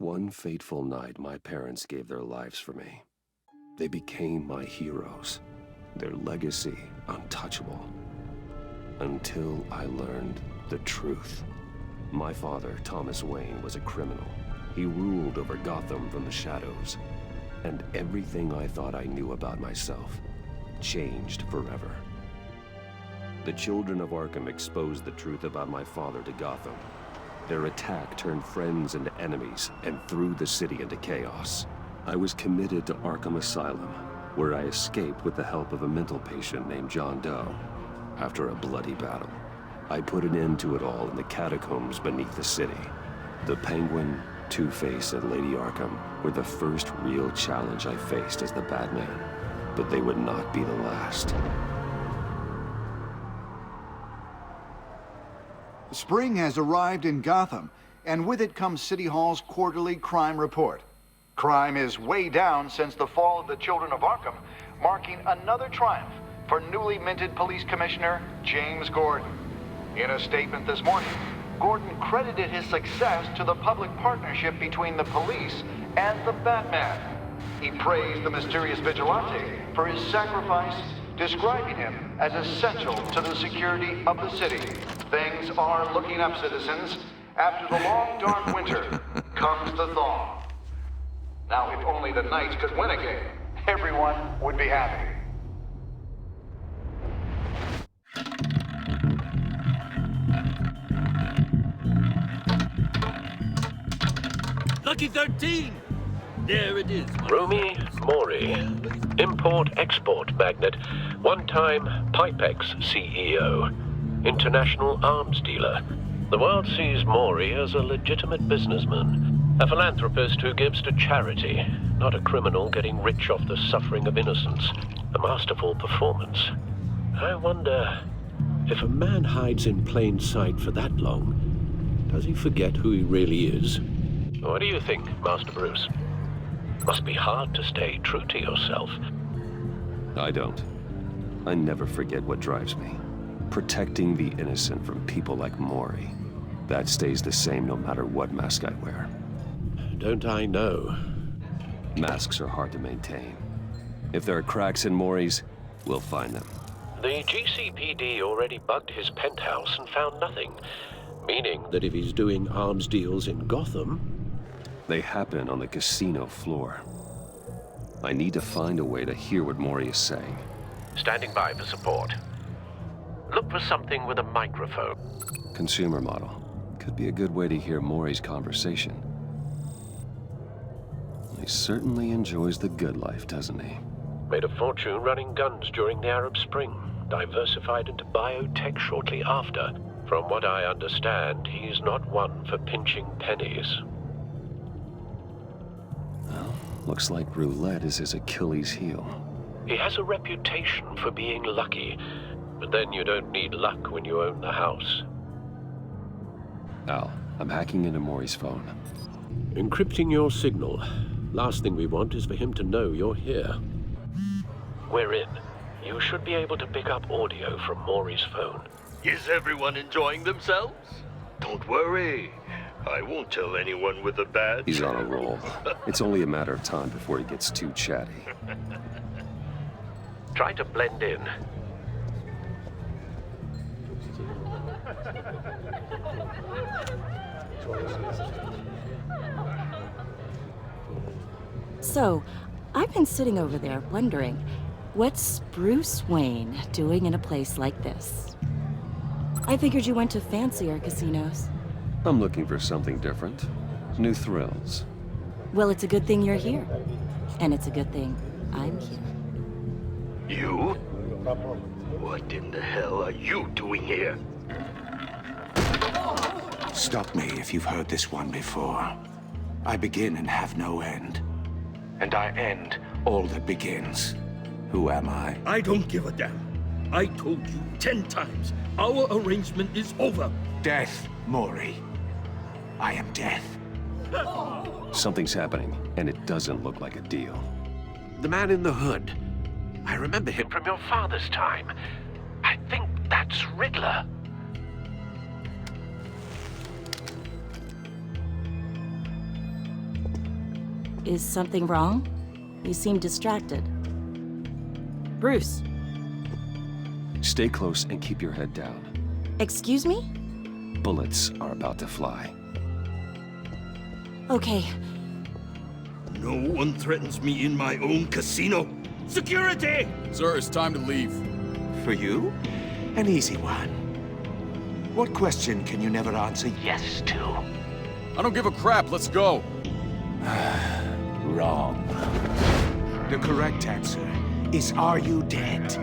One fateful night, my parents gave their lives for me. They became my heroes, their legacy untouchable. Until I learned the truth. My father, Thomas Wayne, was a criminal. He ruled over Gotham from the shadows. And everything I thought I knew about myself changed forever. The children of Arkham exposed the truth about my father to Gotham. Their attack turned friends into enemies and threw the city into chaos. I was committed to Arkham Asylum, where I escaped with the help of a mental patient named John Doe. After a bloody battle, I put an end to it all in the catacombs beneath the city. The Penguin, Two-Face, and Lady Arkham were the first real challenge I faced as the Batman, but they would not be the last. Spring has arrived in Gotham, and with it comes City Hall's quarterly crime report. Crime is way down since the fall of the Children of Arkham, marking another triumph for newly minted Police Commissioner James Gordon. In a statement this morning, Gordon credited his success to the public partnership between the police and the Batman. He praised the mysterious vigilante for his sacrifice, describing him as essential to the security of the city. Things are looking up, citizens. After the long, dark winter comes the thaw. Now, if only the Knights could win again, everyone would be happy. Lucky 13! There it is. Romy Mori, import-export magnate, one-time Pipex CEO, international arms dealer. The world sees Mori as a legitimate businessman, a philanthropist who gives to charity, not a criminal getting rich off the suffering of innocence. A masterful performance. I wonder, if a man hides in plain sight for that long, does he forget who he really is? What do you think, Master Bruce? Must be hard to stay true to yourself. I don't. I never forget what drives me. Protecting the innocent from people like Mori. That stays the same no matter what mask I wear. Don't I know? Masks are hard to maintain. If there are cracks in Mori's, we'll find them. The GCPD already bugged his penthouse and found nothing. Meaning that if he's doing arms deals in Gotham... They happen on the casino floor. I need to find a way to hear what Mori is saying. Standing by for support. Look for something with a microphone. Consumer model. Could be a good way to hear Mori's conversation. He certainly enjoys the good life, doesn't he? Made a fortune running guns during the Arab Spring. Diversified into biotech shortly after. From what I understand, he's not one for pinching pennies. Well, looks like roulette is his Achilles heel. He has a reputation for being lucky, but then you don't need luck when you own the house. Al, I'm hacking into Mori's phone. Encrypting your signal. Last thing we want is for him to know you're here. We're in. You should be able to pick up audio from Mori's phone. Is everyone enjoying themselves? Don't worry. I won't tell anyone with a badge. He's on a roll. It's only a matter of time before he gets too chatty. Try to blend in. So, I've been sitting over there wondering, what's Bruce Wayne doing in a place like this? I figured you went to fancier casinos. I'm looking for something different. New thrills. Well, it's a good thing you're here. And it's a good thing I'm here. You? What in the hell are you doing here? Stop me if you've heard this one before. I begin and have no end. And I end all that begins. Who am I? I don't give a damn. I told you 10 times. Our arrangement is over. Death, Mori. I am death. Something's happening, and it doesn't look like a deal. The man in the hood. I remember him from your father's time. I think that's Riddler. Is something wrong? You seem distracted. Bruce, Stay close and keep your head down. excuse me? Bullets are about to fly. Okay, No one threatens me in my own casino. Security! Sir, it's time to leave. For you? An easy one. What question can you never answer yes to? I don't give a crap. Let's go. Wrong. The correct answer is, are you dead?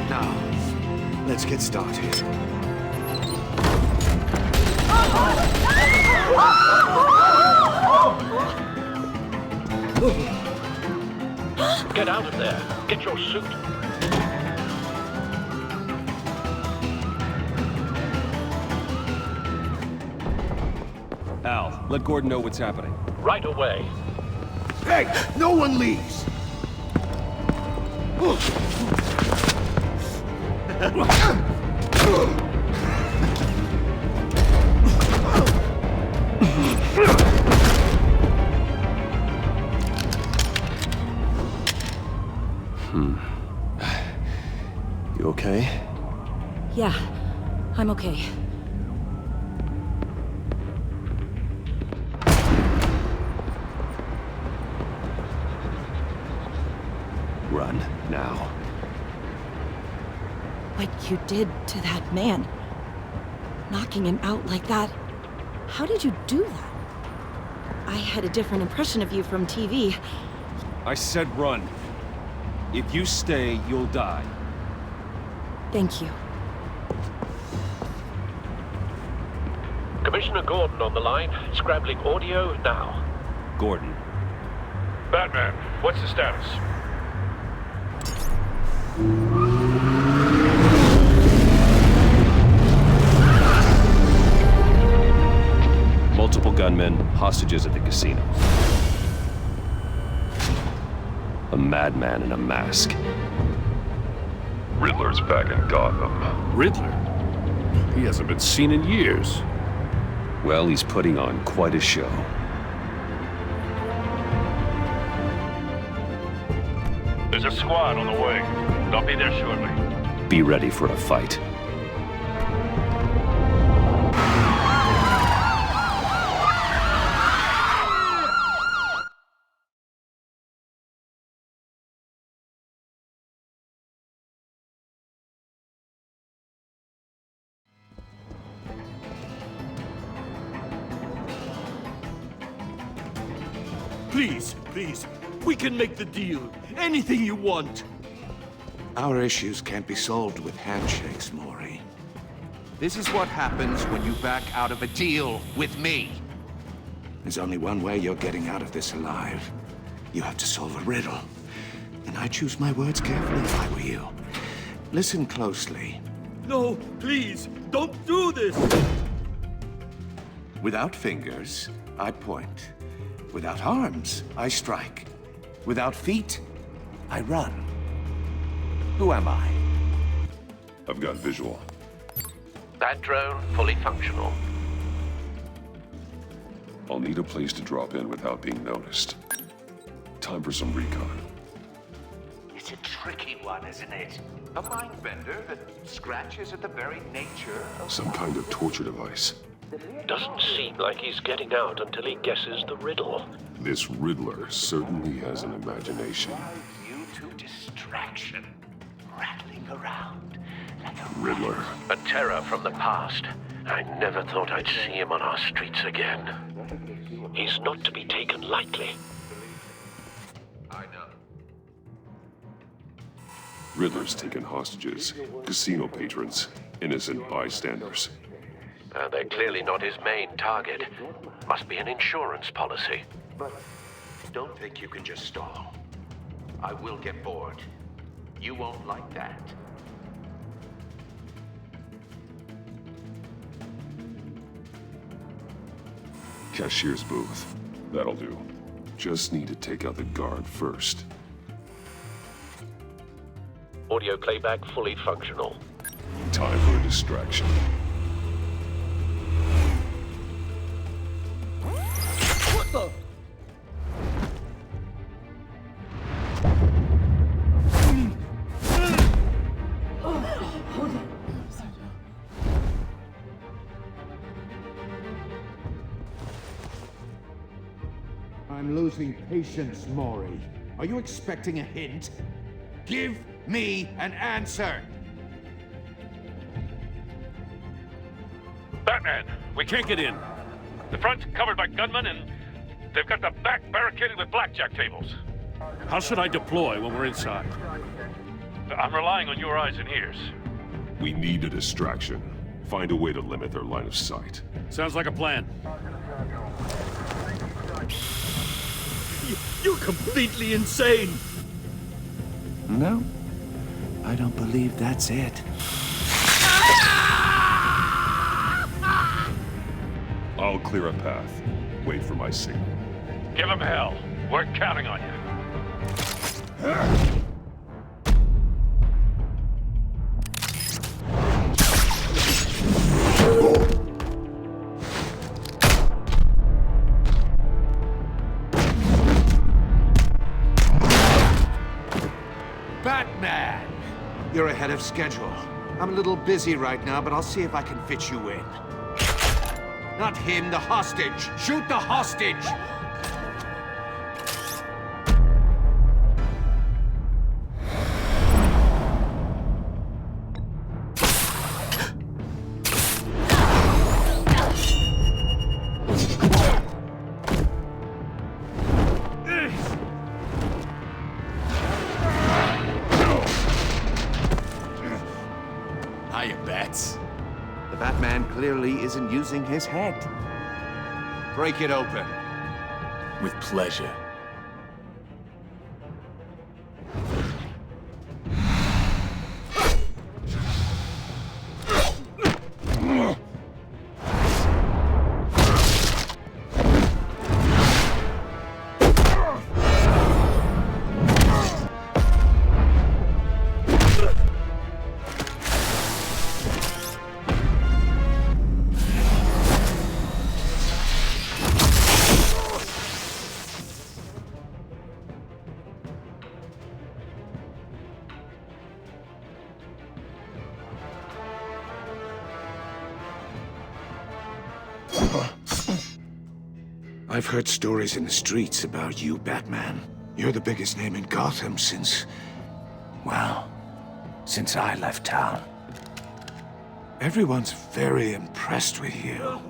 Now, let's get started. Get out of there. Get your suit. Al, let Gordon know what's happening. Right away. Hey, no one leaves! You okay? yeah, I'm okay. Run, now. What you did to that man, knocking him out like that, how did you do that? I had a different impression of you from TV. I said run. If you stay, you'll die. Thank you. Commissioner Gordon on the line. Scrabbling audio now. Gordon. Batman, what's the status? Multiple gunmen, hostages at the casino. A madman in a mask. Riddler's back in Gotham. Riddler? He hasn't been seen in years. Well, he's putting on quite a show. There's a squad on the way. They'll be there shortly. Be ready for a fight. Please, please, we can make the deal. Anything you want. Our issues can't be solved with handshakes, Maury. This is what happens when you back out of a deal with me. There's only one way you're getting out of this alive. You have to solve a riddle. And I choose my words carefully if I were you. Listen closely. No, please, don't do this. Without fingers, I point. Without arms, I strike. Without feet, I run. Who am I? I've got visual. That drone fully functional. I'll need a place to drop in without being noticed. Time for some recon. It's a tricky one, isn't it? A mind bender that scratches at the very nature of... Some kind of torture device. Doesn't seem like he's getting out until he guesses the riddle. This Riddler certainly has an imagination. You to distraction, rattling around like a Riddler. A terror from the past. I never thought I'd see him on our streets again. He's not to be taken lightly. I know. Riddler's taken hostages, casino patrons, innocent bystanders. They're clearly not his main target. Must be an insurance policy. But don't think you can just stall. I will get bored. You won't like that. Cashier's booth. That'll do. Just need to take out the guard first. Audio playback fully functional. Time for a distraction. What the? I'm losing patience, Maury. Are you expecting a hint? Give me an answer! Batman, we can't get in. The front's covered by gunmen, and they've got the back barricaded with blackjack tables. How should I deploy when we're inside? I'm relying on your eyes and ears. We need a distraction. Find a way to limit their line of sight. Sounds like a plan. You're completely insane! No, I don't believe that's it. I'll clear a path. Wait for my signal. Give them hell. We're counting on you. Batman! You're ahead of schedule. I'm a little busy right now, but I'll see if I can fit you in. Not him, the hostage! Shoot the hostage! Hiya, Bats. The Batman clearly isn't using his head. Break it open. With pleasure. I've heard stories in the streets about you, Batman. You're the biggest name in Gotham since... well, since I left town. Everyone's very impressed with you.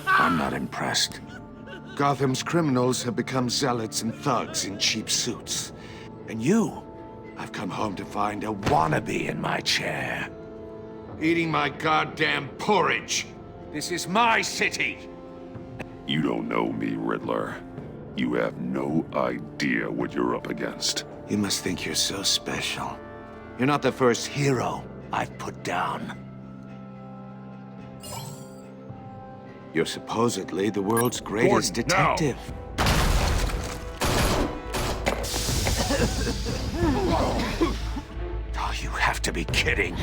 I'm not impressed. Gotham's criminals have become zealots and thugs in cheap suits. And you, I've come home to find a wannabe in my chair. Eating my goddamn porridge. This is my city! You don't know me, Riddler. You have no idea what you're up against. You must think you're so special. You're not the first hero I've put down. You're supposedly the world's greatest detective. Oh, you have to be kidding.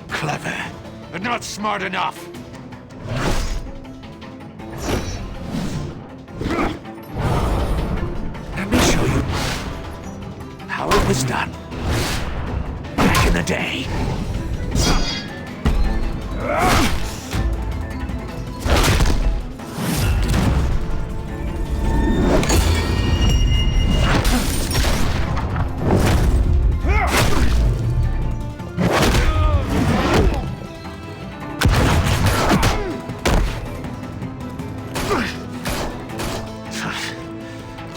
Clever, but not smart enough. Let me show you how it was done back in the day.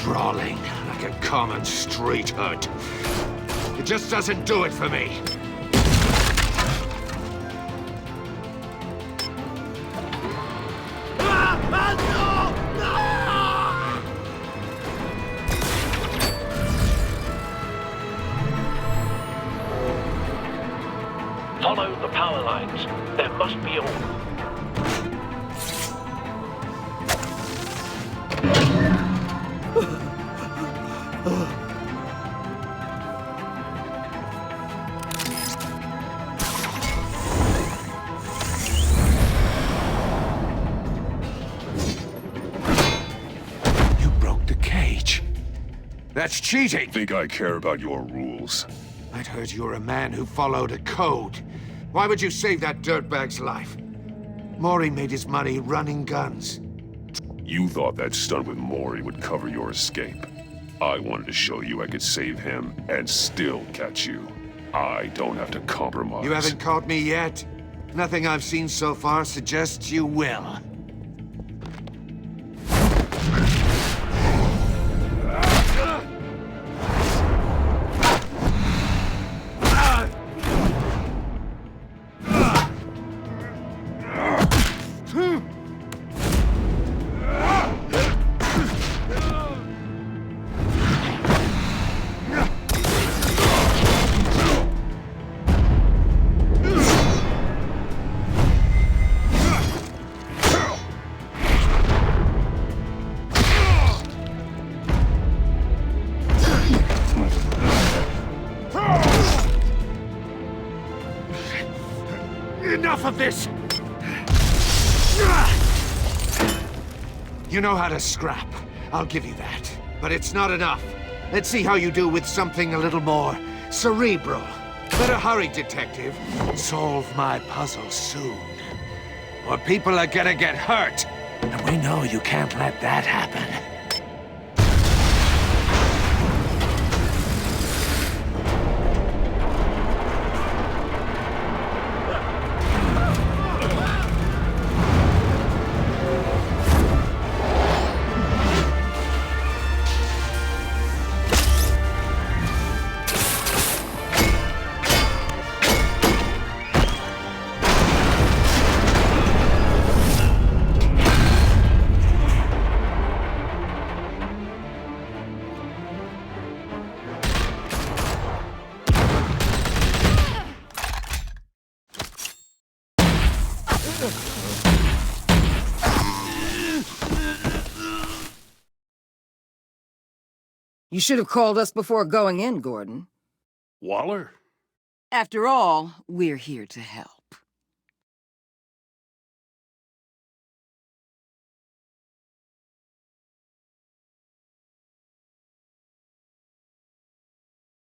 Brawling like a common street hood. It just doesn't do it for me. Follow the power lines. There must be a... That's cheating! Think I care about your rules? I'd heard you were a man who followed a code. Why would you save that dirtbag's life? Maury made his money running guns. You thought that stunt with Maury would cover your escape. I wanted to show you I could save him and still catch you. I don't have to compromise. You haven't caught me yet. Nothing I've seen so far suggests you will. Enough of this! You know how to scrap. I'll give you that. But it's not enough. Let's see how you do with something a little more cerebral. Better hurry, detective. Solve my puzzle soon. Or people are gonna get hurt. And we know you can't let that happen. You should have called us before going in, Gordon. Waller? After all, we're here to help.